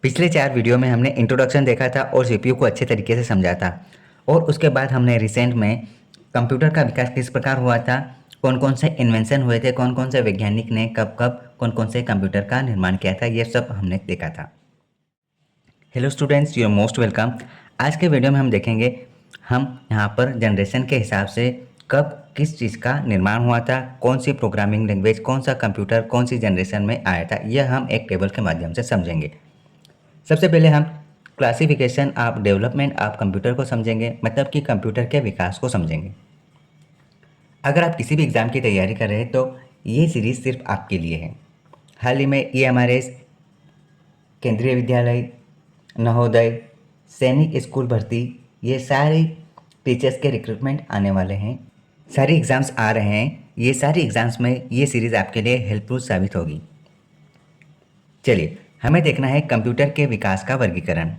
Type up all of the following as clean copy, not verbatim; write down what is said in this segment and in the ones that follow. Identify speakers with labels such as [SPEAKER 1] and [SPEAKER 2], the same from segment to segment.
[SPEAKER 1] पिछले 4 वीडियो में हमने इंट्रोडक्शन देखा था और सीपीयू को अच्छे तरीके से समझा था। और उसके बाद हमने रिसेंट में कंप्यूटर का विकास किस प्रकार हुआ था, कौन कौन से इन्वेंशन हुए थे, कौन कौन से वैज्ञानिक ने कब कब कौन कौन से कंप्यूटर का निर्माण किया था, ये सब हमने देखा था। Hello students, you are most welcome. आज के वीडियो में हम देखेंगे हम यहाँ पर जनरेशन के हिसाब से कब किस चीज़ का निर्माण हुआ था, कौन सी प्रोग्रामिंग लैंग्वेज, कौन सा कंप्यूटर कौन सी जनरेशन में आया था, यह हम एक टेबल के माध्यम से समझेंगे। सबसे पहले हम classification of development of computer को समझेंगे, मतलब कि कंप्यूटर के विकास को समझेंगे। अगर आप किसी भी एग्ज़ाम की तैयारी कर रहे हैं तो ये सीरीज़ सिर्फ आपके लिए है। हाल ही में EMRS, केंद्रीय विद्यालय, नवोदय, सैनिक स्कूल भर्ती, ये सारे टीचर्स के रिक्रूटमेंट आने वाले हैं, सारे एग्ज़ाम्स आ रहे हैं। ये सारी एग्ज़ाम्स में ये सीरीज़ आपके लिए हेल्पफुल साबित होगी। चलिए, हमें देखना है कंप्यूटर के विकास का वर्गीकरण।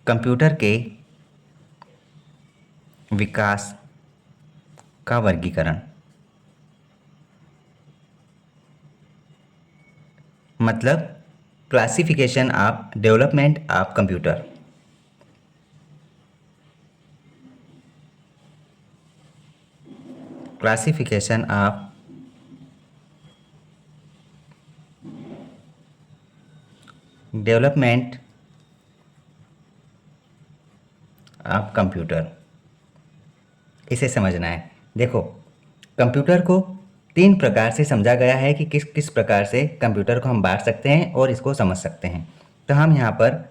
[SPEAKER 1] कंप्यूटर के विकास का वर्गीकरण मतलब classification of development of computer. Classification of development of computer, इसे समझना है। देखो, कंप्यूटर को 3 प्रकार से समझा गया है कि किस किस प्रकार से कंप्यूटर को हम बांट सकते हैं और इसको समझ सकते हैं। तो हम यहाँ पर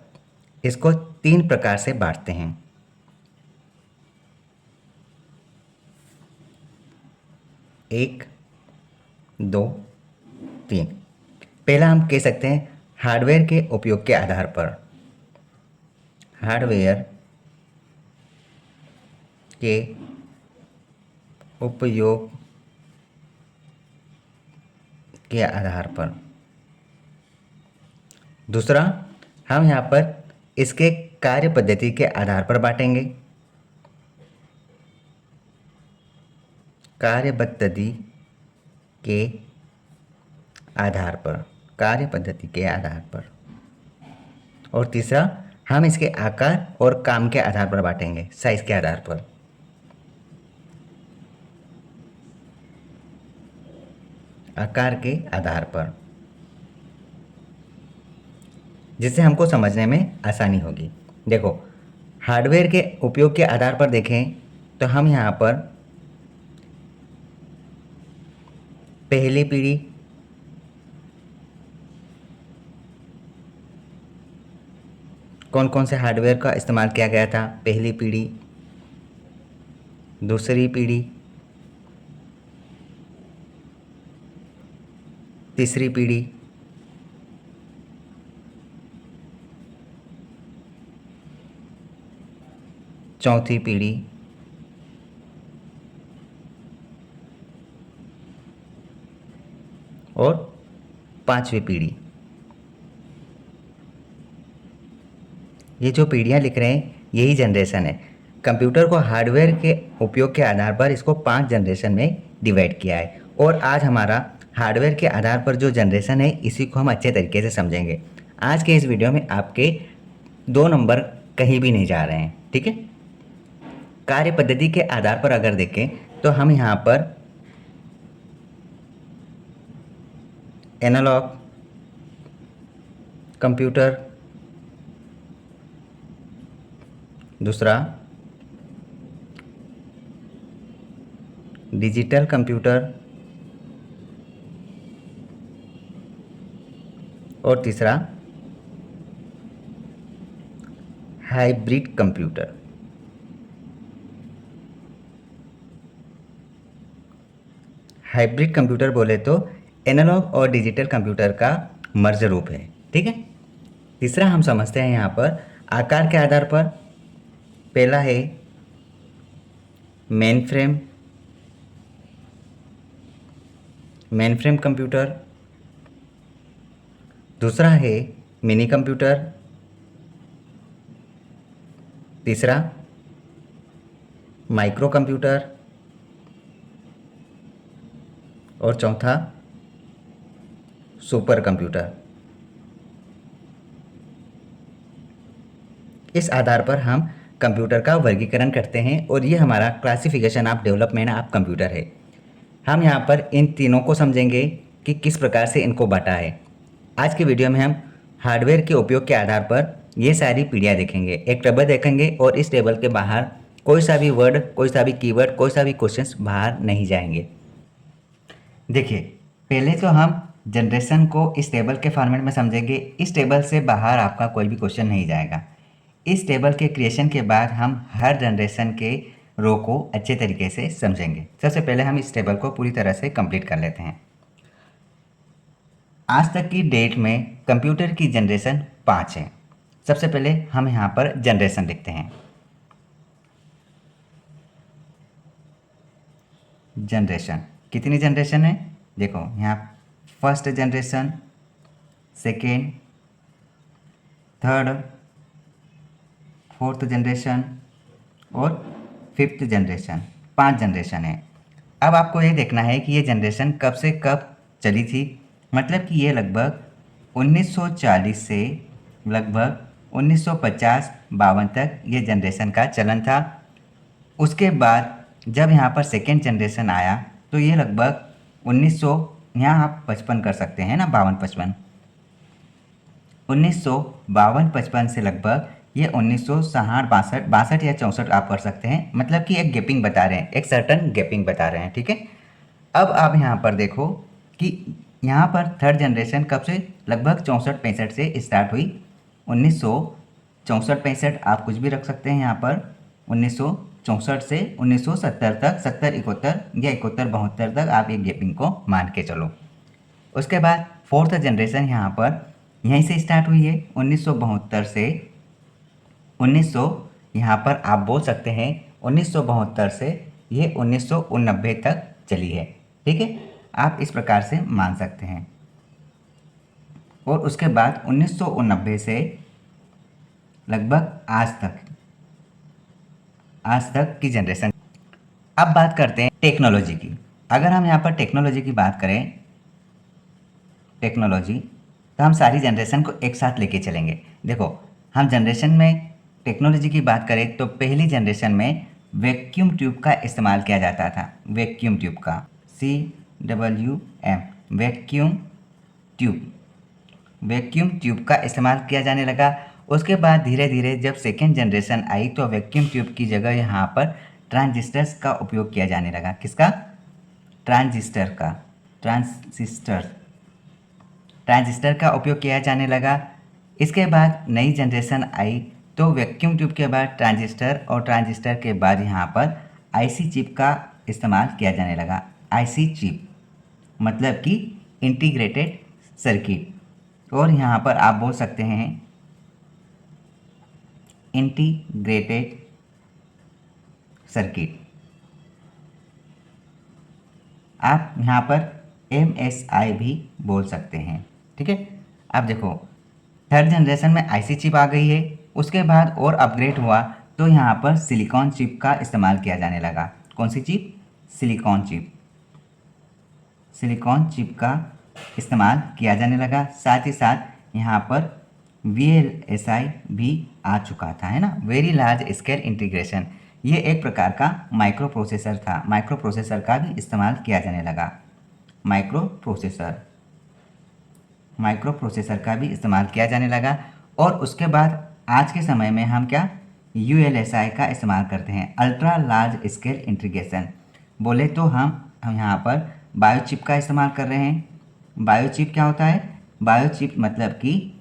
[SPEAKER 1] इसको 3 प्रकार से बांटते हैं। 1, 2, 3। पहला हम कह सकते हैं हार्डवेयर के उपयोग के आधार पर। हार्डवेयर के उपयोग के आधार पर। दूसरा, हम यहाँ पर इसके कार्य पद्धति के आधार पर बांटेंगे। कार्य पद्धति के आधार पर, कार्य पद्धति के आधार पर। और तीसरा, हम इसके आकार और काम के आधार पर बांटेंगे, साइज के आधार पर। आकार के आधार पर, जिससे हमको समझने में आसानी होगी। देखो, हार्डवेयर के उपयोग के आधार पर देखें तो हम यहाँ पर पहली पीढ़ी, कौन कौन से हार्डवेयर का इस्तेमाल किया गया था, पहली पीढ़ी, दूसरी पीढ़ी, तीसरी पीढ़ी, चौथी पीढ़ी और 5वीं पीढ़ी। ये जो पीढ़ियाँ लिख रहे हैं यही जनरेशन है। कंप्यूटर को हार्डवेयर के उपयोग के आधार पर इसको 5 जनरेशन में डिवाइड किया है। और आज हमारा हार्डवेयर के आधार पर जो जनरेशन है इसी को हम अच्छे तरीके से समझेंगे। आज के इस वीडियो में आपके 2 नंबर कहीं भी नहीं जा रहे हैं, ठीक है। कार्य पद्धति के आधार पर अगर देखें तो हम यहाँ पर एनालॉग कंप्यूटर, दूसरा डिजिटल कंप्यूटर और तीसरा हाइब्रिड कंप्यूटर। हाइब्रिड कंप्यूटर बोले तो एनालॉग और डिजिटल कंप्यूटर का मर्ज रूप है, ठीक है। तीसरा हम समझते हैं यहाँ पर आकार के आधार पर। पहला है मेनफ्रेम, मेनफ्रेम कंप्यूटर। दूसरा है मिनी कंप्यूटर। तीसरा माइक्रो कंप्यूटर और चौथा सुपर कंप्यूटर। इस आधार पर हम कंप्यूटर का वर्गीकरण करते हैं और ये हमारा classification of development of computer है। हम यहाँ पर इन तीनों को समझेंगे कि किस प्रकार से इनको बांटा है। आज की वीडियो में हम हार्डवेयर के उपयोग के आधार पर ये सारी पीढ़ियाँ देखेंगे, एक टेबल देखेंगे और इस टेबल के बाहर कोई सा भी वर्ड, कोई सा भी कीवर्ड, कोई सा भी क्वेश्चंस बाहर नहीं जाएंगे। देखिए, पहले तो हम जनरेशन को इस टेबल के फॉर्मेट में समझेंगे। इस टेबल से बाहर आपका कोई भी क्वेश्चन नहीं जाएगा। इस टेबल के क्रिएशन के बाद हम हर जनरेशन के रो को अच्छे तरीके से समझेंगे। सबसे पहले हम इस टेबल को पूरी तरह से कंप्लीट कर लेते हैं। आज तक की डेट में कंप्यूटर की जनरेशन 5 है। सबसे पहले हम यहाँ पर जनरेशन लिखते हैं। जनरेशन कितनी जनरेशन है? देखो यहाँ first generation, second, third, fourth generation और फिफ्थ जनरेशन, 5 जनरेशन है। अब आपको ये देखना है कि ये जनरेशन कब से कब चली थी। मतलब कि ये लगभग 1940 से लगभग 1950-52 तक ये जनरेशन का चलन था। उसके बाद जब यहाँ पर सेकेंड जनरेशन आया तो ये लगभग 1900, यहाँ आप 55 कर सकते हैं ना, 52-55, 1952-55 से लगभग ये 1960-62 या 64 आप कर सकते हैं। मतलब कि एक गैपिंग बता रहे हैं, एक सर्टन गैपिंग बता रहे हैं, ठीक है। अब आप यहाँ पर देखो कि यहाँ पर थर्ड जनरेशन कब से, लगभग 64-65 से स्टार्ट हुई। 1964-65 आप कुछ भी रख सकते हैं यहाँ पर, 1964 से 1970 तक, 70-71 या 71-72 तक आप एक गैपिंग को मान के चलो। उसके बाद फोर्थ जनरेशन यहाँ पर यहीं से स्टार्ट हुई है, 1972 से 1900, यहाँ पर आप बोल सकते हैं 1972 से ये 1989 तक चली है, ठीक है। आप इस प्रकार से मान सकते हैं। और उसके बाद 1989 से लगभग आज तक की जनरेशन। अब बात करते हैं टेक्नोलॉजी की। अगर हम यहाँ पर टेक्नोलॉजी की बात करें, टेक्नोलॉजी, तो हम सारी जनरेशन को एक साथ लेके चलेंगे। देखो, हम जनरेशन में टेक्नोलॉजी की बात करें तो पहली जनरेशन में वैक्यूम ट्यूब का इस्तेमाल किया जाता था। वैक्यूम ट्यूब का, CWM, वैक्यूम ट्यूब का इस्तेमाल किया जाने लगा। उसके बाद धीरे धीरे जब सेकेंड जनरेशन आई तो वैक्यूम ट्यूब की जगह यहाँ पर ट्रांजिस्टर्स का उपयोग किया जाने लगा। किसका? ट्रांजिस्टर का उपयोग किया जाने लगा। इसके बाद नई जनरेशन आई तो वैक्यूम ट्यूब के बाद ट्रांजिस्टर, और ट्रांजिस्टर के बाद यहाँ पर आईसी चिप का इस्तेमाल किया जाने लगा। आईसी चिप मतलब कि इंटीग्रेटेड सर्किट, और यहाँ पर आप बोल सकते हैं इंटीग्रेटेड सर्किट। आप यहाँ पर MSI भी बोल सकते हैं, ठीक है। अब देखो, थर्ड जनरेशन में आईसी चिप आ गई है। उसके बाद और अपग्रेड हुआ तो यहाँ पर सिलिकॉन चिप का इस्तेमाल किया जाने लगा। कौन सी चिप? सिलिकॉन चिप का इस्तेमाल किया जाने लगा। साथ ही साथ यहाँ पर VLSI भी आ चुका था, है ना, वेरी लार्ज स्केल इंटीग्रेशन। ये एक प्रकार का माइक्रो प्रोसेसर था। माइक्रो प्रोसेसर का भी इस्तेमाल किया जाने लगा। माइक्रो प्रोसेसर का भी इस्तेमाल किया जाने लगा। और उसके बाद आज के समय में हम क्या, ULSI का इस्तेमाल करते हैं, अल्ट्रा लार्ज स्केल इंटीग्रेशन। बोले तो हम यहाँ पर बायोचिप का इस्तेमाल कर रहे हैं। बायोचिप क्या होता है? बायोचिप मतलब कि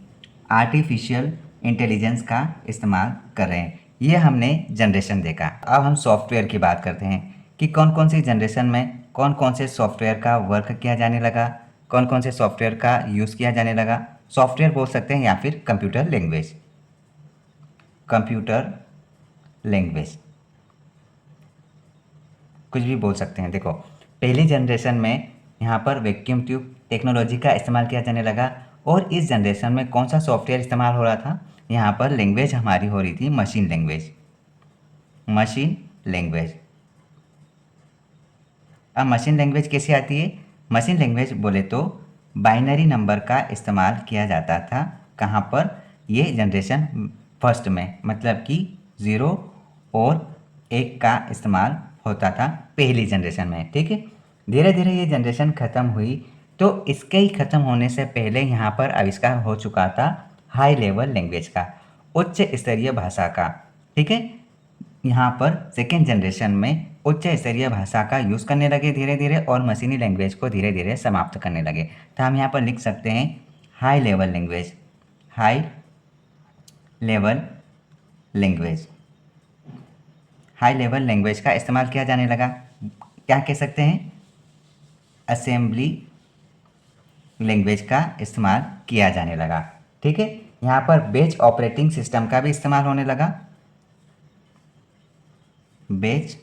[SPEAKER 1] आर्टिफिशियल इंटेलिजेंस का इस्तेमाल कर रहे हैं। ये हमने जनरेशन देखा। अब हम सॉफ्टवेयर की बात करते हैं कि कौन कौन सी जनरेशन में कौन कौन से सॉफ्टवेयर का वर्क किया जाने लगा, कौन कौन से सॉफ्टवेयर का यूज़ किया जाने लगा। सॉफ्टवेयर बोल सकते हैं या फिर कंप्यूटर लैंग्वेज, कुछ भी बोल सकते हैं। देखो, पहली जनरेशन में यहाँ पर वैक्यूम ट्यूब टेक्नोलॉजी का इस्तेमाल किया जाने लगा। और इस जनरेशन में कौन सा सॉफ्टवेयर इस्तेमाल हो रहा था? यहाँ पर लैंग्वेज हमारी हो रही थी मशीन लैंग्वेज। अब मशीन लैंग्वेज कैसे आती है? मशीन लैंग्वेज बोले तो बाइनरी नंबर का इस्तेमाल किया जाता था। कहाँ पर? ये जनरेशन फर्स्ट में, मतलब कि 0 और 1 का इस्तेमाल होता था पहली जनरेशन में। ठीक है, धीरे धीरे ये जनरेशन ख़त्म हुई, तो इसके ही ख़त्म होने से पहले यहाँ पर आविष्कार हो चुका था हाई लेवल लैंग्वेज का, उच्च स्तरीय भाषा का। ठीक है, यहाँ पर सेकेंड जनरेशन में उच्च स्तरीय भाषा का यूज़ करने लगे धीरे धीरे, और मशीनी लैंग्वेज को धीरे धीरे समाप्त करने लगे। तो हम यहाँ पर लिख सकते हैं high level language. High level language, high level language का इस्तेमाल किया जाने लगा। क्या कह सकते हैं? असेंबली लैंग्वेज का इस्तेमाल किया जाने लगा। ठीक है, यहाँ पर बेच ऑपरेटिंग सिस्टम का भी इस्तेमाल होने लगा। बेच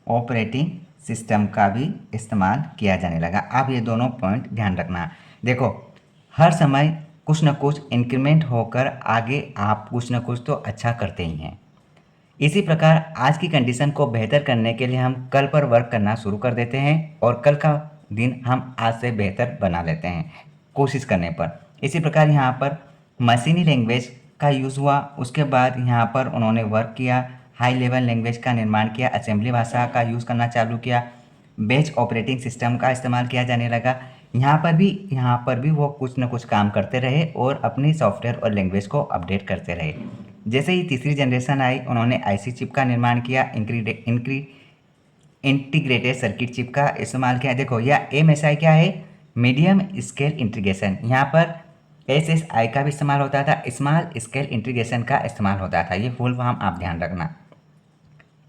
[SPEAKER 1] ऑपरेटिंग सिस्टम का भी इस्तेमाल किया जाने लगा। आप ये दोनों पॉइंट ध्यान रखना। देखो, हर समय कुछ न कुछ इंक्रीमेंट होकर आगे आप कुछ न कुछ तो अच्छा करते ही हैं। इसी प्रकार आज की कंडीशन को बेहतर करने के लिए हम कल पर वर्क करना शुरू कर देते हैं, और कल का दिन हम आज से बेहतर बना लेते हैं कोशिश करने पर। इसी प्रकार यहाँ पर मशीनी लैंग्वेज का यूज़ हुआ, उसके बाद यहाँ पर उन्होंने वर्क किया, हाई लेवल लैंग्वेज का निर्माण किया, असेंबली भाषा का यूज़ करना चालू किया, बेच ऑपरेटिंग सिस्टम का इस्तेमाल किया जाने लगा। यहाँ पर भी वो कुछ न कुछ काम करते रहे और अपनी सॉफ्टवेयर और लैंग्वेज को अपडेट करते रहे। जैसे ही तीसरी जनरेशन आई, उन्होंने आईसी चिप का निर्माण किया, इंटीग्रेटेड सर्किट चिप का इस्तेमाल किया। देखो, यह एमएसआई क्या है? Medium scale integration. यहाँ पर एसएसआई का भी इस्तेमाल होता था, स्मॉल स्केल इंटीग्रेशन का इस्तेमाल होता था। ये फुल फॉर्म आप ध्यान रखना।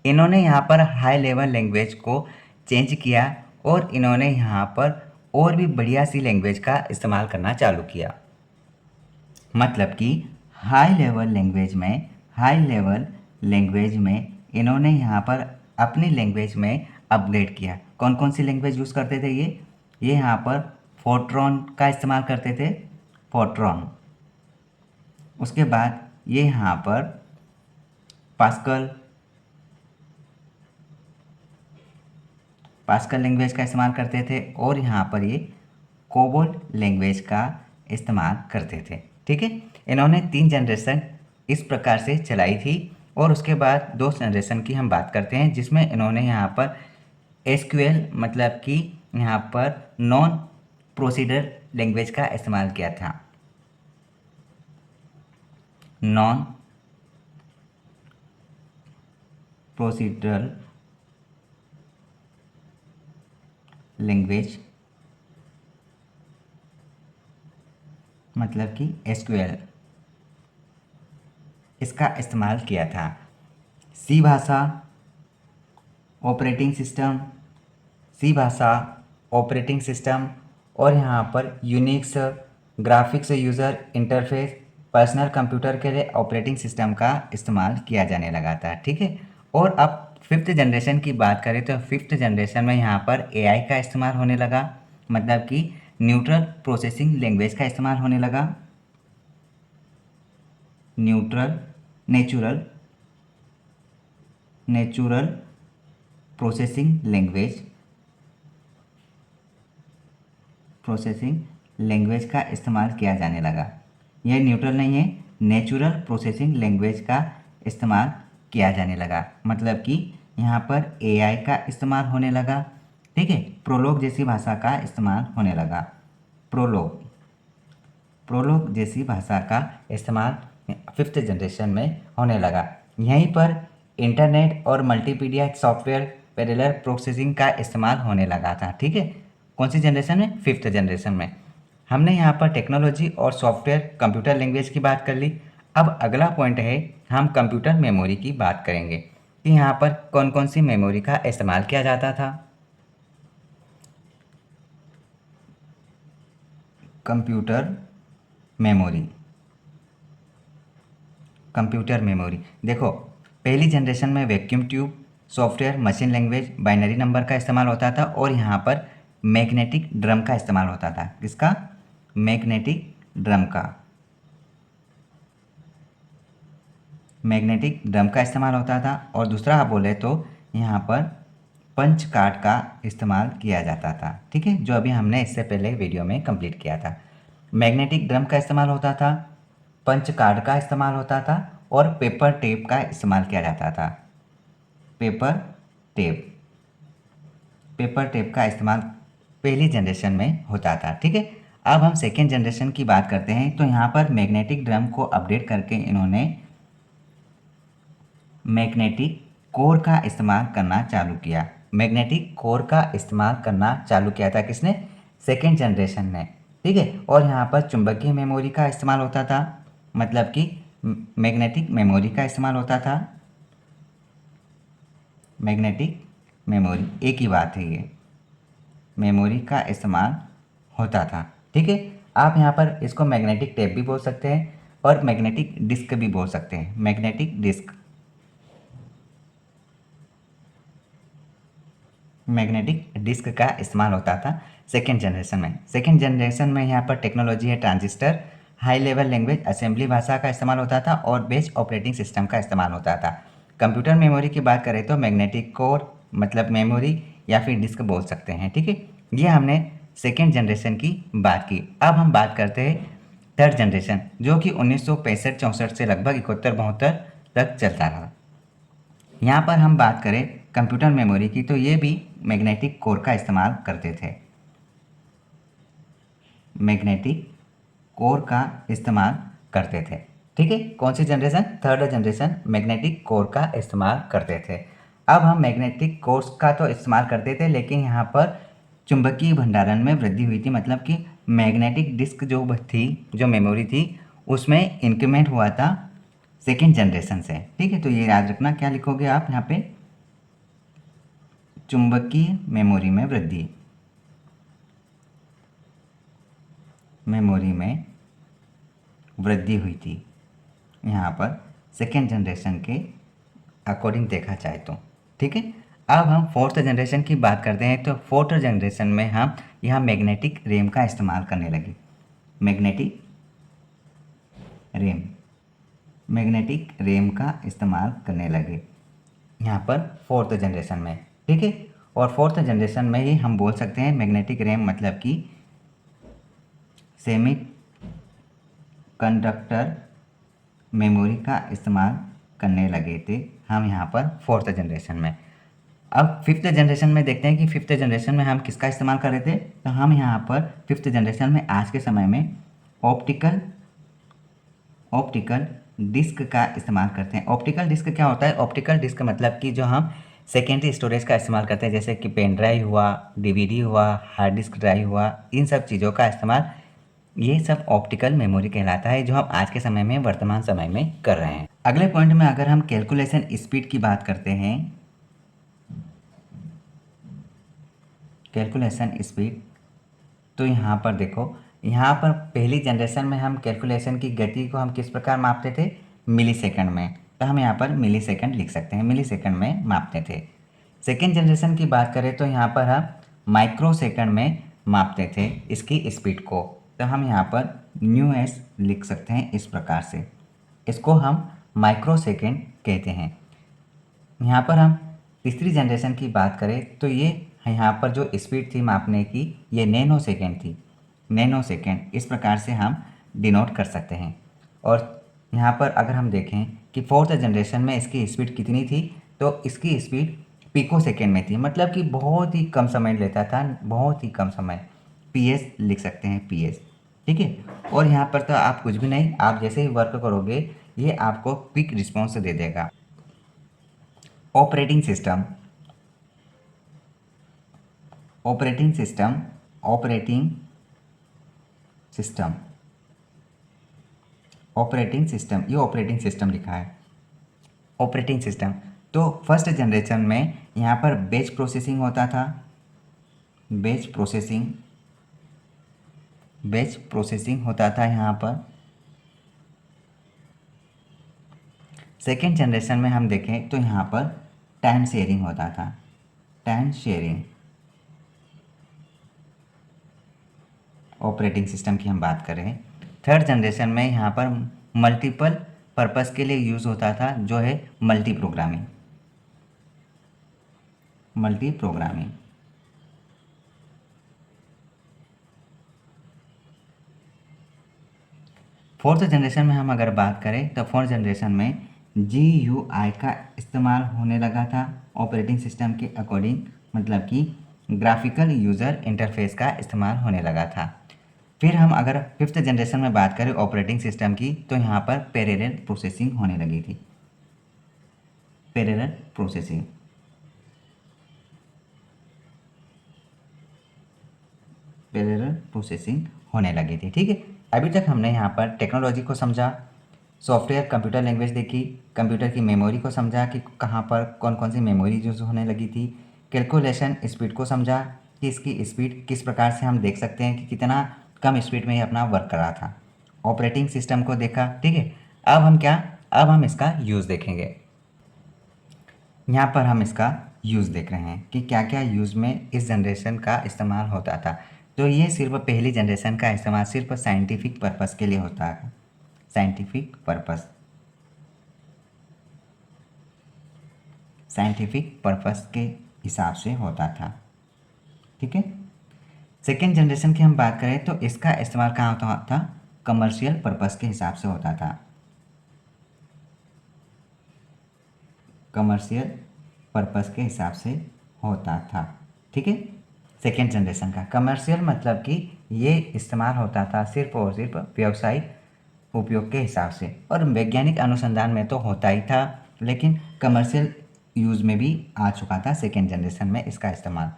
[SPEAKER 1] इन्होंने यहाँ पर हाई लेवल लैंग्वेज को चेंज किया, और इन्होंने यहाँ पर और भी बढ़िया सी लैंग्वेज का इस्तेमाल करना चालू किया। मतलब कि हाई लेवल लैंग्वेज में इन्होंने यहाँ पर अपनी लैंग्वेज में अपग्रेड किया। कौन कौन सी लैंग्वेज यूज़ करते थे ये यहाँ पर फोर्ट्रॉन का इस्तेमाल करते थे, फोर्ट्रॉन। उसके बाद ये यहाँ पर पास्कल लैंग्वेज का इस्तेमाल करते थे, और यहाँ पर ये कोबोल लैंग्वेज का इस्तेमाल करते थे। ठीक है, इन्होंने 3 जनरेशन इस प्रकार से चलाई थी, और उसके बाद 2 जनरेशन की हम बात करते हैं, जिसमें इन्होंने यहाँ पर एसक्यूएल, मतलब कि यहाँ पर नॉन प्रोसीडर लैंग्वेज का इस्तेमाल किया था। नॉन प्रोसीडरल लैंग्वेज, मतलब कि एसक्यूएल, इसका इस्तेमाल किया था। सी भाषा ऑपरेटिंग सिस्टम, और यहाँ पर Unix graphics user interface personal computer के लिए ऑपरेटिंग सिस्टम का इस्तेमाल किया जाने लगा था। ठीक है, और अब 5th जनरेशन की बात करें तो 5th जनरेशन में यहाँ पर एआई का इस्तेमाल होने लगा, मतलब कि न्यूट्रल प्रोसेसिंग लैंग्वेज का इस्तेमाल होने लगा। नेचुरल प्रोसेसिंग लैंग्वेज का इस्तेमाल किया जाने लगा। यह न्यूट्रल नहीं है, नेचुरल प्रोसेसिंग लैंग्वेज का इस्तेमाल किया जाने लगा, मतलब कि यहाँ पर एआई का इस्तेमाल होने लगा। ठीक है, प्रोलॉग जैसी भाषा का इस्तेमाल होने लगा। प्रोलॉग जैसी भाषा का इस्तेमाल 5th जनरेशन में होने लगा। यहीं पर इंटरनेट और मल्टीमीडिया सॉफ्टवेयर पैरेलल प्रोसेसिंग का इस्तेमाल होने लगा था। ठीक है, कौन सी जनरेशन में? 5th जनरेशन में। हमने यहाँ पर टेक्नोलॉजी और सॉफ्टवेयर कंप्यूटर लैंग्वेज की बात कर ली। अब अगला पॉइंट है, हम कंप्यूटर मेमोरी की बात करेंगे कि यहाँ पर कौन कौन सी मेमोरी का इस्तेमाल किया जाता था। कंप्यूटर मेमोरी, देखो, पहली जनरेशन में vacuum tube software, machine language, binary number का इस्तेमाल होता था, और यहाँ पर मैग्नेटिक ड्रम का इस्तेमाल होता था। किसका? मैग्नेटिक ड्रम का इस्तेमाल होता था। और दूसरा आप बोले तो यहाँ पर पंच कार्ड का इस्तेमाल किया जाता था, ठीक है, जो अभी हमने इससे पहले वीडियो में कंप्लीट किया था। मैग्नेटिक ड्रम का इस्तेमाल होता था, पंच कार्ड का इस्तेमाल होता था और पेपर टेप का इस्तेमाल किया जाता था। पेपर टेप, पेपर टेप का इस्तेमाल पहली जनरेशन में होता था, ठीक है। अब हम सेकेंड जनरेशन की बात करते हैं। तो यहाँ पर मैग्नेटिक ड्रम को अपडेट करके इन्होंने मैग्नेटिक कोर का इस्तेमाल करना चालू किया। मैग्नेटिक कोर का इस्तेमाल करना चालू किया था किसने? सेकेंड जनरेशन ने, ठीक है। और यहाँ पर चुंबकीय मेमोरी का इस्तेमाल होता था, मतलब कि मैग्नेटिक मेमोरी का इस्तेमाल होता था। मैग्नेटिक मेमोरी, एक ही बात है ये, मेमोरी का इस्तेमाल होता था, ठीक है। आप यहाँ पर इसको मैग्नेटिक टेप भी बोल सकते हैं और मैग्नेटिक डिस्क भी बोल सकते हैं। मैग्नेटिक डिस्क, मैग्नेटिक डिस्क का इस्तेमाल होता था सेकेंड जनरेशन में। सेकेंड जनरेशन में यहाँ पर टेक्नोलॉजी है transistor, high level language assembly भाषा का इस्तेमाल होता था और बेस ऑपरेटिंग सिस्टम का इस्तेमाल होता था। कंप्यूटर मेमोरी की बात करें तो मैग्नेटिक कोर मतलब मेमोरी या फिर डिस्क बोल सकते हैं, ठीक है। ये हमने सेकेंड जनरेशन की बात की। अब हम बात करते हैं थर्ड जनरेशन, जो कि 1965-64 से लगभग 71-72 तक चलता रहा। यहाँ पर हम बात करें कंप्यूटर मेमोरी की, तो ये भी मैग्नेटिक कोर का इस्तेमाल करते थे। मैग्नेटिक कोर का इस्तेमाल करते थे, ठीक है। कौन सी generation? Third generation magnetic core का इस्तेमाल करते थे। अब हम मैग्नेटिक कोर्स का तो इस्तेमाल करते थे, लेकिन यहाँ पर चुंबकीय भंडारण में वृद्धि हुई थी, मतलब कि मैग्नेटिक डिस्क जो थी, जो मेमोरी थी, उसमें इंक्रीमेंट हुआ था सेकेंड जनरेशन से, ठीक है। तो ये याद रखना, क्या लिखोगे आप यहाँ पे? चुंबकीय मेमोरी में वृद्धि, मेमोरी में वृद्धि हुई थी यहाँ पर सेकेंड जनरेशन के अकॉर्डिंग देखा जाए तो, ठीक है। अब हम फोर्थ जनरेशन की बात करते हैं। तो फोर्थ जनरेशन में हम यहाँ मैग्नेटिक रैम का इस्तेमाल करने लगे। मैग्नेटिक रैम, मैग्नेटिक रैम का इस्तेमाल करने लगे यहाँ पर फोर्थ जनरेशन में, ठीक है। और फोर्थ जनरेशन में ही हम बोल सकते हैं मैग्नेटिक रैम मतलब कि सेमी कंडक्टर मेमोरी का इस्तेमाल करने लगे थे हम यहाँ पर फोर्थ जनरेशन में। अब फिफ्थ जनरेशन में देखते हैं कि फिफ्थ जनरेशन में हम किसका इस्तेमाल कर रहे थे। तो हम यहाँ पर फिफ्थ जनरेशन में आज के समय में ऑप्टिकल डिस्क का इस्तेमाल करते हैं। ऑप्टिकल डिस्क क्या होता है? ऑप्टिकल डिस्क मतलब कि जो हम सेकेंडरी स्टोरेज का इस्तेमाल करते हैं, जैसे कि पेन ड्राइव हुआ, डीवीडी हुआ, हार्ड डिस्क ड्राइव हुआ, इन सब चीज़ों का इस्तेमाल, ये सब ऑप्टिकल मेमोरी कहलाता है, जो हम आज के समय में वर्तमान समय में कर रहे हैं। अगले पॉइंट में अगर हम कैलकुलेशन स्पीड की बात करते हैं, कैलकुलेशन स्पीड, तो यहाँ पर देखो, यहाँ पर पहली जनरेशन में हम कैलकुलेशन की गति को हम किस प्रकार मापते थे? मिली सेकंड में। तो हम यहाँ पर मिली सेकंड लिख सकते हैं, मिली सेकंड में मापते थे। सेकेंड जनरेशन की बात करें तो यहाँ पर हम माइक्रो सेकंड में मापते थे इसकी स्पीड को। तो हम यहाँ पर न्यू एस लिख सकते हैं इस प्रकार से, इसको हम माइक्रो सेकेंड कहते हैं। यहाँ पर हम तीसरी जनरेशन की बात करें तो ये यहाँ पर जो स्पीड थी मापने की, ये नैनो सेकेंड थी, नैनो सेकेंड, इस प्रकार से हम डिनोट कर सकते हैं। और यहाँ पर अगर हम देखें कि फोर्थ जनरेशन में इसकी स्पीड कितनी थी, तो इसकी स्पीड पिको सेकेंड में थी, मतलब कि बहुत ही कम समय लेता था, बहुत ही कम समय। पीएस लिख सकते हैं, पीएस, ठीक है। और यहाँ पर तो आप कुछ भी नहीं, आप जैसे ही वर्क करोगे ये आपको क्विक रिस्पॉन्स दे देगा। Operating system, operating system, operating system, operating system, ये ऑपरेटिंग सिस्टम लिखा है, ऑपरेटिंग सिस्टम। तो फर्स्ट जनरेशन में यहाँ पर बैच प्रोसेसिंग होता था, बैच प्रोसेसिंग, बैच प्रोसेसिंग होता था यहाँ पर। सेकेंड जनरेशन में हम देखें तो यहाँ पर टाइम शेयरिंग होता था, टाइम शेयरिंग, ऑपरेटिंग सिस्टम की हम बात करें। थर्ड जनरेशन में यहाँ पर मल्टीपल पर्पस के लिए यूज़ होता था, जो है multi programming, multi programming. Fourth generation में हम अगर बात करें तो फोर्थ जनरेशन में GUI का इस्तेमाल होने लगा था ऑपरेटिंग सिस्टम के अकॉर्डिंग, मतलब कि ग्राफिकल यूज़र इंटरफेस का इस्तेमाल होने लगा था। फिर हम अगर फिफ्थ जनरेशन में बात करें ऑपरेटिंग सिस्टम की, तो यहाँ पर पैरेलल प्रोसेसिंग होने लगी थी। पैरेलल प्रोसेसिंग, पैरेलल प्रोसेसिंग होने लगी थी। ठीक है, अभी तक हमने यहाँ पर टेक्नोलॉजी को समझा, सॉफ्टवेयर कंप्यूटर लैंग्वेज देखी, कंप्यूटर की मेमोरी को समझा कि कहाँ पर कौन कौन सी मेमोरी यूज होने लगी थी, कैलकुलेशन स्पीड को समझा कि इसकी स्पीड किस प्रकार से हम देख सकते हैं कि कितना कम स्पीड में ये अपना वर्क कर रहा था। ऑपरेटिंग सिस्टम को देखा। ठीक है, अब हम इसका यूज़ देखेंगे। यहाँ पर हम इसका यूज़ देख रहे हैं कि क्या क्या यूज़ में इस जनरेशन का इस्तेमाल होता था। तो ये सिर्फ पहली जनरेशन का इस्तेमाल सिर्फ साइंटिफिक पर्पस के लिए होता है, साइंटिफिक पर्पस, साइंटिफिक पर्पस के हिसाब से होता था। ठीक है, सेकेंड जनरेशन की हम बात करें तो इसका इस्तेमाल कहाँ होता था, कमर्शियल पर्पस के हिसाब से होता था, कमर्शियल पर्पस के हिसाब से होता था। ठीक है, सेकेंड जनरेशन का कमर्शियल मतलब कि ये इस्तेमाल होता था सिर्फ और सिर्फ व्यावसायिक उपयोग के हिसाब से, और वैज्ञानिक अनुसंधान में तो होता ही था, लेकिन कमर्शियल यूज़ में भी आ चुका था सेकेंड जनरेशन में इसका इस्तेमाल।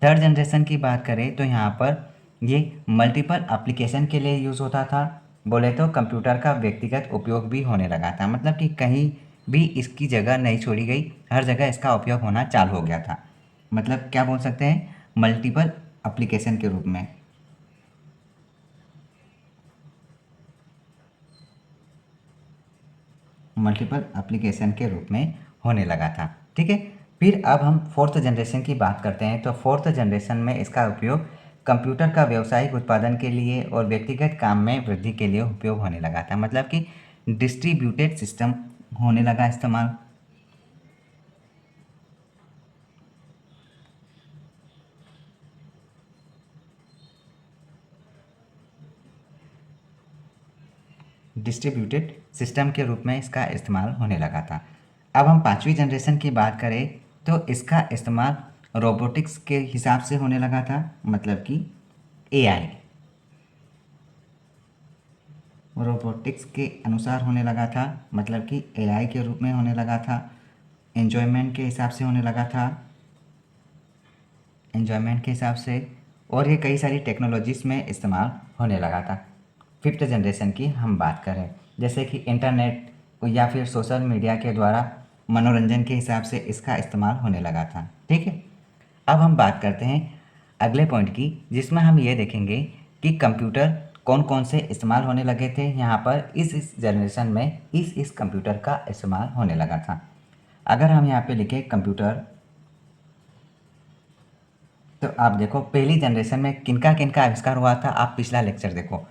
[SPEAKER 1] थर्ड जनरेशन की बात करें तो यहाँ पर ये मल्टीपल एप्लीकेशन के लिए यूज़ होता था। बोले तो कंप्यूटर का व्यक्तिगत उपयोग भी होने लगा था, मतलब कि कहीं भी इसकी जगह नहीं छोड़ी गई, हर जगह इसका उपयोग होना चालू हो गया था। मतलब क्या बोल सकते हैं, मल्टीपल एप्लीकेशन के रूप में, मल्टीपल एप्लीकेशन के रूप में होने लगा था। ठीक है, फिर अब हम फोर्थ जनरेशन की बात करते हैं। तो फोर्थ जनरेशन में इसका उपयोग कंप्यूटर का व्यावसायिक उत्पादन के लिए और व्यक्तिगत काम में वृद्धि के लिए उपयोग होने लगा था, मतलब कि डिस्ट्रीब्यूटेड सिस्टम होने लगा इस्तेमाल। डिस्ट्रीब्यूटेड सिस्टम के रूप में इसका इस्तेमाल होने लगा था। अब हम पांचवी जनरेशन की बात करें तो इसका इस्तेमाल रोबोटिक्स के हिसाब से होने लगा था, मतलब कि एआई, रोबोटिक्स के अनुसार होने लगा था, मतलब कि एआई के रूप में होने लगा था, एन्जॉयमेंट के हिसाब से होने लगा था, एन्जॉयमेंट के हिसाब से, और ये कई सारी टेक्नोलॉजीज में इस्तेमाल होने लगा था। फिफ्थ जनरेशन की हम बात करें, जैसे कि इंटरनेट या फिर सोशल मीडिया के द्वारा मनोरंजन के हिसाब से इसका इस्तेमाल होने लगा था। ठीक है, अब हम बात करते हैं अगले पॉइंट की, जिसमें हम ये देखेंगे कि कंप्यूटर कौन कौन से इस्तेमाल होने लगे थे। यहाँ पर इस जनरेशन में इस कंप्यूटर का इस्तेमाल होने लगा था। अगर हम यहाँ पे लिखें कंप्यूटर, तो आप देखो पहली जनरेशन में किनका किनका आविष्कार हुआ था। आप पिछला लेक्चर देखो,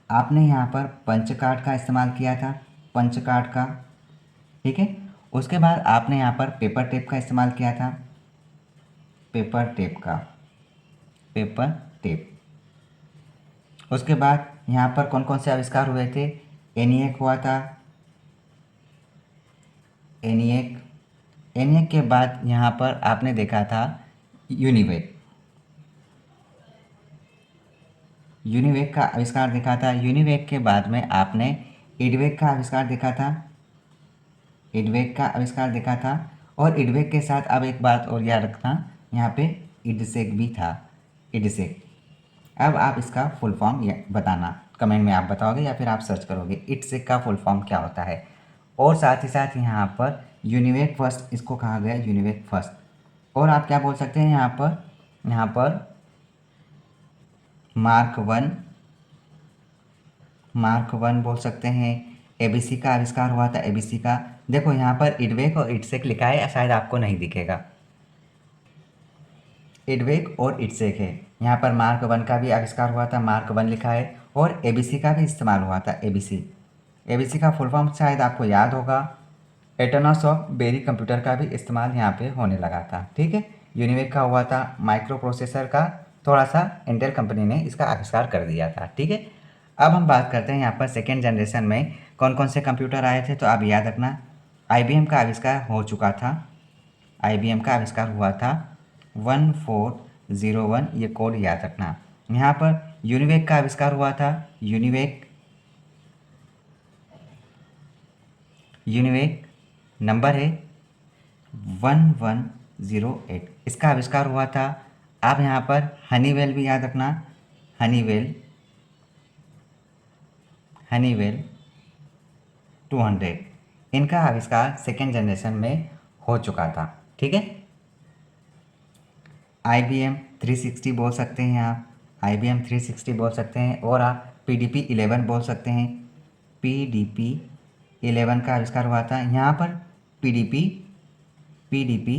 [SPEAKER 1] आपने यहाँ पर पंच कार्ड का इस्तेमाल किया था, पंच कार्ड का। ठीक है, उसके बाद आपने यहाँ पर पेपर टेप का इस्तेमाल किया था, पेपर टेप का, पेपर टेप। उसके बाद यहाँ पर कौन कौन से आविष्कार हुए थे, एनिएक हुआ था, एनिएक। एनिएक के बाद यहाँ पर आपने देखा था यूनिवेक, यूनिवेक का आविष्कार देखा था। यूनिवेक के बाद में आपने इडवेक का आविष्कार देखा था, इडवेक का आविष्कार देखा था। और इडवेक के साथ अब एक बात और याद रखना, यहाँ पे इडसेक भी था, इडसेक। अब आप इसका फुल फॉर्म बताना, कमेंट में आप बताओगे या फिर आप सर्च करोगे इडसेक का फुल फॉर्म क्या होता है। और साथ ही साथ यहाँ पर यूनिवेक फर्स्ट इसको कहा गया, यूनिवेक फर्स्ट। और आप क्या बोल सकते हैं यहाँ पर मार्क वन बोल सकते हैं। एबीसी का आविष्कार हुआ था, एबीसी का। देखो यहाँ पर इडवेक और इडसेक लिखा है, शायद आपको नहीं दिखेगा, इडवेक और इडसेक है। यहाँ पर मार्क वन का भी आविष्कार हुआ था, मार्क वन लिखा है। और एबीसी का भी इस्तेमाल हुआ था, एबीसी। एबीसी का फुल फॉर्म शायद आपको याद होगा, एटर्नल्स ऑफ बेरी कंप्यूटर का भी इस्तेमाल यहाँ पे होने लगा था। ठीक है, यूनिवेक का हुआ था, माइक्रो प्रोसेसर का थोड़ा सा इंटेल कंपनी ने इसका आविष्कार कर दिया था। ठीक है, अब हम बात करते हैं यहाँ पर सेकेंड जनरेशन में कौन कौन से कंप्यूटर आए थे। तो आप याद रखना, IBM का आविष्कार हो चुका था, IBM का आविष्कार हुआ था 1401, ये कोड याद रखना। यहाँ पर यूनिवेक का आविष्कार हुआ था, यूनिवेक नंबर है 1108, इसका आविष्कार हुआ था। आप यहाँ पर हनीवेल भी याद रखना, हनीवेल 200, इनका आविष्कार सेकेंड जनरेशन में हो चुका था। ठीक है, IBM 360 बोल सकते हैं आप, IBM 360 बोल सकते हैं, और आप PDP 11 बोल सकते हैं। PDP 11 का आविष्कार हुआ था। यहाँ पर PDP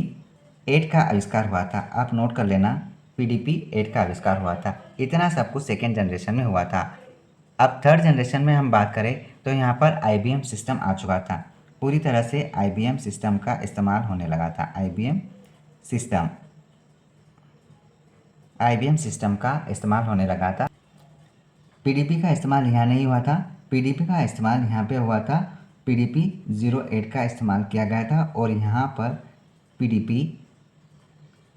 [SPEAKER 1] 8 का आविष्कार हुआ था, आप नोट कर लेना, PDP 8 का आविष्कार हुआ था। इतना सब कुछ सेकेंड जनरेशन में हुआ था। अब थर्ड जनरेशन में हम बात करें तो यहाँ पर IBM सिस्टम आ चुका था, पूरी तरह से IBM सिस्टम का इस्तेमाल होने लगा था। IBM सिस्टम का इस्तेमाल होने लगा था। PDP का इस्तेमाल यहाँ नहीं हुआ था, PDP का इस्तेमाल यहाँ पे हुआ था, PDP 08 का इस्तेमाल किया गया था, और यहाँ पर PDP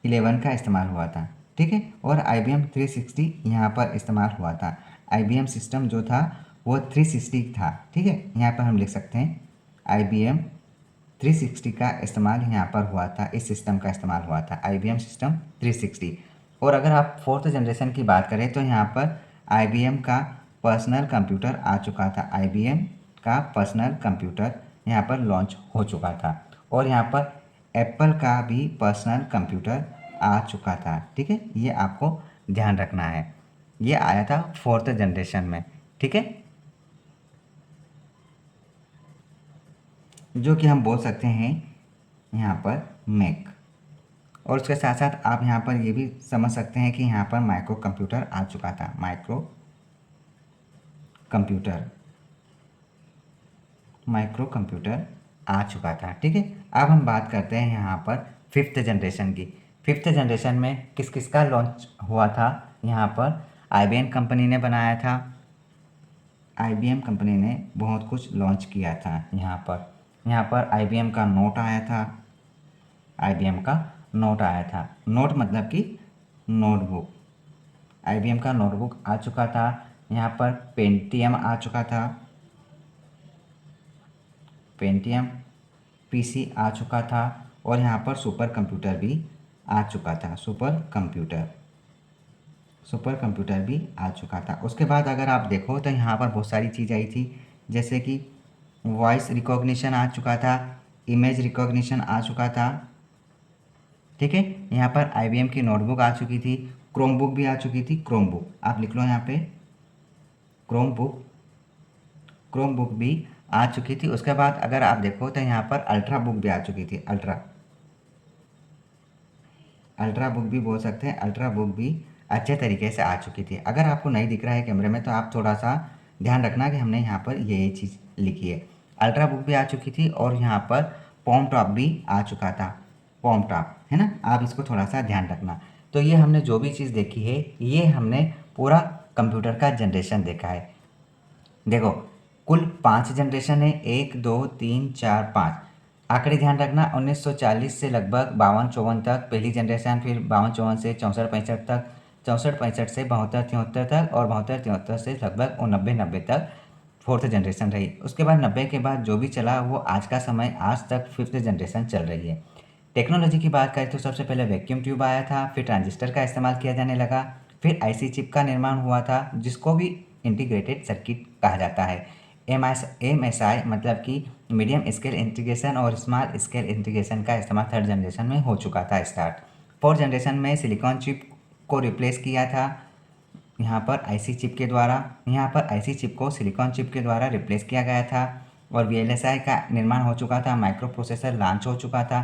[SPEAKER 1] 11 का इस्तेमाल हुआ था। ठीक है, और IBM 360 यहाँ पर इस्तेमाल हुआ था। IBM सिस्टम जो था वो 360 था। ठीक है, यहाँ पर हम लिख सकते हैं IBM 360 का इस्तेमाल यहाँ पर हुआ था, इस सिस्टम का इस्तेमाल हुआ था, IBM सिस्टम 360। और अगर आप फोर्थ जनरेशन की बात करें तो यहाँ पर IBM का पर्सनल कंप्यूटर आ चुका था, IBM का पर्सनल कंप्यूटर यहाँ पर लॉन्च हो चुका था, और यहाँ पर एप्पल का भी पर्सनल कंप्यूटर आ चुका था। ठीक है, ये आपको ध्यान रखना है, ये आया था फोर्थ जनरेशन में। ठीक है, जो कि हम बोल सकते हैं यहाँ पर मैक, और उसके साथ साथ आप यहाँ पर ये भी समझ सकते हैं कि यहाँ पर माइक्रो कंप्यूटर आ चुका था, माइक्रो कंप्यूटर आ चुका था। ठीक है, अब हम बात करते हैं यहाँ पर फिफ्थ जनरेशन की। फिफ्थ जनरेशन में किस किस का लॉन्च हुआ था। यहाँ पर IBM कंपनी ने बनाया था, IBM कंपनी ने बहुत कुछ लॉन्च किया था। यहाँ पर IBM का नोट आया था, IBM का नोट आया था, नोट मतलब कि नोटबुक, IBM का नोटबुक आ चुका था। यहाँ पर पेंटियम आ चुका था, पेंटियम PC आ चुका था, और यहाँ पर सुपर कंप्यूटर भी आ चुका था, सुपर कंप्यूटर भी आ चुका था। उसके बाद अगर आप देखो तो यहाँ पर बहुत सारी चीज़ आई थी, जैसे कि वॉइस रिकॉग्निशन आ चुका था, इमेज रिकॉग्निशन आ चुका था। ठीक है, यहाँ पर IBM की नोटबुक आ चुकी थी, क्रोमबुक भी आ चुकी थी, क्रोमबुक आप लिख लो यहाँ पे, क्रोमबुक भी आ चुकी थी। उसके बाद अगर आप देखो तो यहाँ पर अल्ट्रा बुक भी आ चुकी थी, अल्ट्रा बुक भी बोल सकते हैं, अल्ट्रा बुक भी अच्छे तरीके से आ चुकी थी। अगर आपको नहीं दिख रहा है कैमरे में तो आप थोड़ा सा ध्यान रखना कि हमने यहाँ पर ये चीज़ लिखी है, अल्ट्रा बुक भी आ चुकी थी, और यहाँ पर पॉम टॉप भी आ चुका था, पॉम टॉप है ना, आप इसको थोड़ा सा ध्यान रखना। तो ये हमने जो भी चीज़ देखी है, ये हमने पूरा कंप्यूटर का जनरेशन देखा है। देखो कुल 5 जनरेशन है, 1 2 3 4 5, आंकड़े ध्यान रखना। 1940 से लगभग 52-54 तक पहली जनरेशन, फिर 52-54 से 64-65 तक, 64-65 से 72-73 तक, और 72-73 से लगभग 90-90 तक फोर्थ जनरेशन रही। उसके बाद 90 के बाद जो भी चला वो आज का समय, आज तक फिफ्थ जनरेशन चल रही है। टेक्नोलॉजी की बात करें तो सबसे पहले वैक्यूम ट्यूब आया था, फिर ट्रांजिस्टर का इस्तेमाल किया जाने लगा, फिर IC चिप का निर्माण हुआ था, जिसको भी इंटीग्रेटेड सर्किट कहा जाता है। MSI मतलब कि मीडियम स्केल इंटीग्रेशन और स्मॉल स्केल इंटीग्रेशन का इस्तेमाल थर्ड जनरेशन में हो चुका था स्टार्ट। फोर्थ जनरेशन में सिलिकॉन चिप को रिप्लेस किया था यहाँ पर IC चिप के द्वारा, यहाँ पर IC चिप को सिलिकॉन चिप के द्वारा रिप्लेस किया गया था, और VLSI का निर्माण हो चुका था, माइक्रो प्रोसेसर लॉन्च हो चुका था,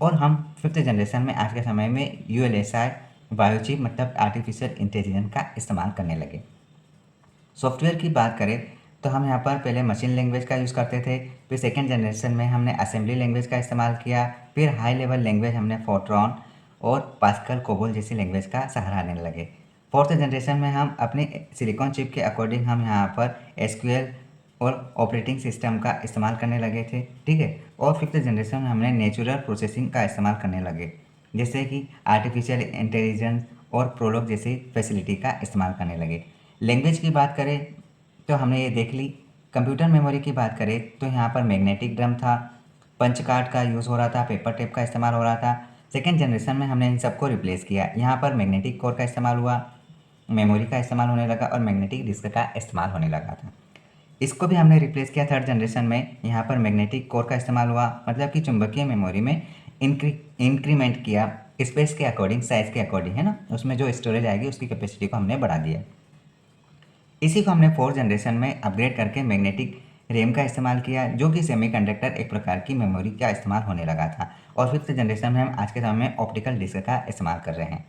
[SPEAKER 1] और हम फिफ्थ जनरेशन में आज के समय में ULSI बायो चिप मतलब आर्टिफिशियल इंटेलिजेंस का इस्तेमाल करने लगे। सॉफ्टवेयर की बात करें तो हम यहाँ पर पहले मशीन लैंग्वेज का यूज़ करते थे, फिर सेकेंड जनरेशन में हमने असेंबली लैंग्वेज का इस्तेमाल किया, फिर हाई लेवल लैंग्वेज हमने फोर्ट्रॉन और पास्कल कोबोल जैसी लैंग्वेज का सहारा लेने लगे। फोर्थ जनरेशन में हम अपने सिलिकॉन चिप के अकॉर्डिंग हम यहाँ पर एसक्यूएल और ऑपरेटिंग सिस्टम का इस्तेमाल करने लगे थे, ठीक है। और फिफ्थ जनरेशन में हमने नेचुरल प्रोसेसिंग का इस्तेमाल करने लगे, जैसे कि आर्टिफिशियल इंटेलिजेंस और प्रोलॉग जैसी फैसिलिटी का इस्तेमाल करने लगे। लैंग्वेज की बात करें तो हमने ये देख ली। कंप्यूटर मेमोरी की बात करें तो यहाँ पर मैग्नेटिक ड्रम था, पंच कार्ड का यूज़ हो रहा था, पेपर टेप का इस्तेमाल हो रहा था। सेकेंड जनरेशन में हमने इन सबको रिप्लेस किया, यहाँ पर मैग्नेटिक कोर का इस्तेमाल हुआ, मेमोरी का इस्तेमाल होने लगा और मैग्नेटिक डिस्क का इस्तेमाल होने लगा था। इसको भी हमने रिप्लेस किया थर्ड जनरेशन में, यहाँ पर मैग्नेटिक कोर का इस्तेमाल हुआ, मतलब कि चुंबकीय मेमोरी में इंक्रीमेंट किया स्पेस के अकॉर्डिंग, साइज़ के अकॉर्डिंग, है ना। उसमें जो स्टोरेज आएगी उसकी कैपेसिटी को हमने बढ़ा दिया। इसी को हमने फोर्थ जनरेशन में अपग्रेड करके मैग्नेटिक रैम का इस्तेमाल किया, जो कि सेमीकंडक्टर एक प्रकार की मेमोरी का इस्तेमाल होने लगा था। और फिफ्थ जनरेशन में हम आज के समय में ऑप्टिकल डिस्क का इस्तेमाल कर रहे हैं।